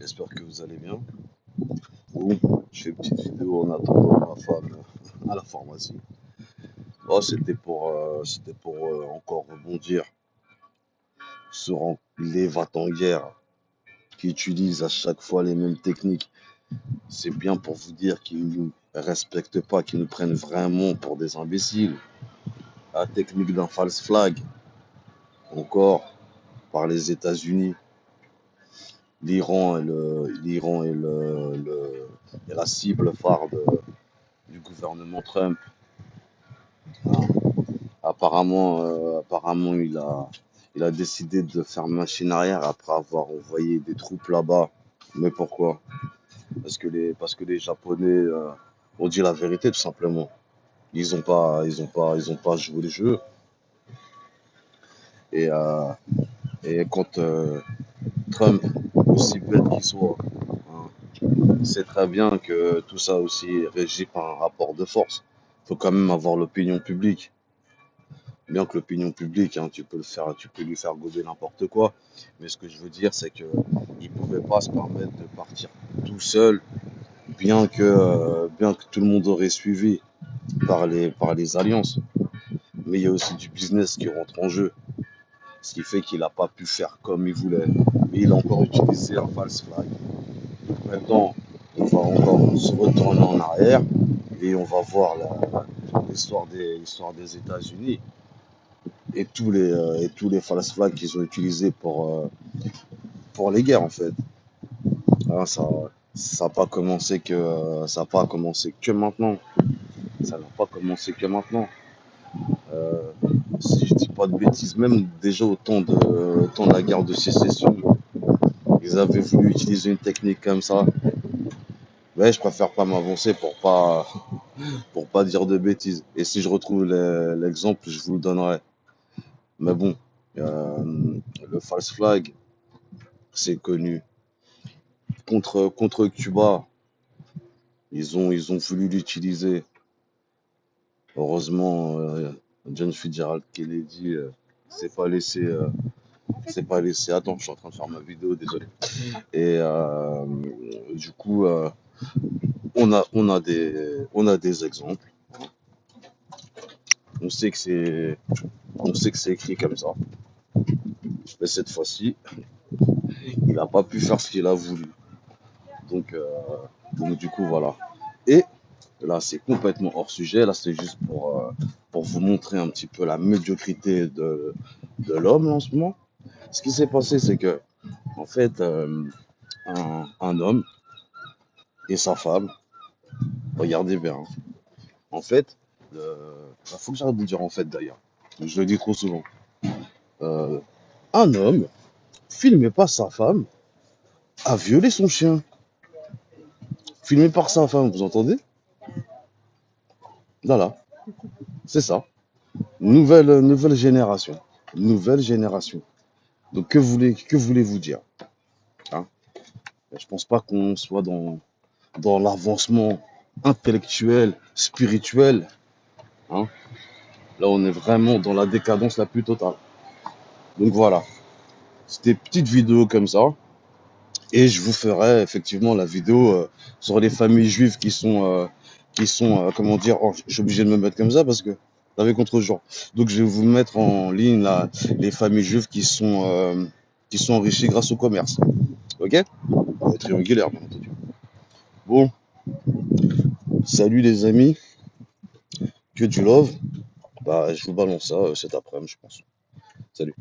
J'espère que vous allez bien. Bon, je fais une petite vidéo en attendant ma femme à la pharmacie. Oh, c'était pour encore rebondir sur les va-t-en-guerre qui utilisent à chaque fois les mêmes techniques. C'est bien pour vous dire qu'ils ne nous respectent pas, qu'ils nous prennent vraiment pour des imbéciles. La technique d'un false flag, encore par les États-Unis. L'Iran est la cible phare du gouvernement Trump. Apparemment, il a décidé de faire machine arrière après avoir envoyé des troupes là-bas. Mais pourquoi? Parce que les Japonais ont dit la vérité tout simplement. Ils ont pas joué le jeu. Et, euh, et quand Trump, aussi bête qu'il soit, sait très bien que tout ça aussi est régi par un rapport de force. Il faut quand même avoir l'opinion publique. Bien que l'opinion publique, hein, tu peux lui faire gober n'importe quoi. Mais ce que je veux dire, c'est que il pouvait pas se permettre de partir tout seul, bien que tout le monde aurait suivi par les alliances. Mais il y a aussi du business qui rentre en jeu, ce qui fait qu'il n'a pas pu faire comme il voulait. Mais il a encore utilisé un false flag. Maintenant, on va encore se retourner en arrière et on va voir l'histoire des États-Unis et tous les false flags qu'ils ont utilisés pour les guerres en fait. Hein, ça n'a pas commencé que maintenant. Ça n'a pas commencé que maintenant. Euh, Si je dis pas de bêtises, même déjà au temps de la guerre de sécession, ils avaient voulu utiliser une technique comme ça. Mais je préfère pas m'avancer pour pas dire de bêtises. Et si je retrouve l'exemple, je vous le donnerai. Mais bon, le false flag, c'est connu. Contre Cuba, ils ont voulu l'utiliser. Heureusement, John Fitzgerald Kennedy s'est pas laissé. Attends, je suis en train de faire ma vidéo, désolé. Et du coup, on a des exemples. On sait que c'est écrit comme ça. Mais cette fois-ci, il n'a pas pu faire ce qu'il a voulu. Donc du coup, voilà. Et là, c'est complètement hors sujet. Là, c'est juste pour vous montrer un petit peu la médiocrité de l'homme en ce moment. Ce qui s'est passé, c'est que, en fait, un homme et sa femme, regardez bien, hein. En fait, il faut que j'arrête de dire en fait d'ailleurs. Je le dis trop souvent. Euh, un homme, filmé par sa femme, a violé son chien. Filmé par sa femme, vous entendez? Voilà, c'est ça. Nouvelle génération. Nouvelle génération. Donc que voulez-vous dire, hein? Je pense pas qu'on soit dans l'avancement intellectuel, spirituel, hein. Là, on est vraiment dans la décadence la plus totale. Donc voilà, c'était une petite vidéo comme ça. Et je vous ferai effectivement la vidéo sur les familles juives qui sont, comment dire, oh, je suis obligé de me mettre comme ça parce que avec contre genre. Donc je vais vous mettre en ligne là, les familles juives qui sont enrichies grâce au commerce. Ok? Triangulaire, bien entendu. Bon, salut les amis, que du love. Bah, je vous balance ça cet après-midi, je pense. Salut.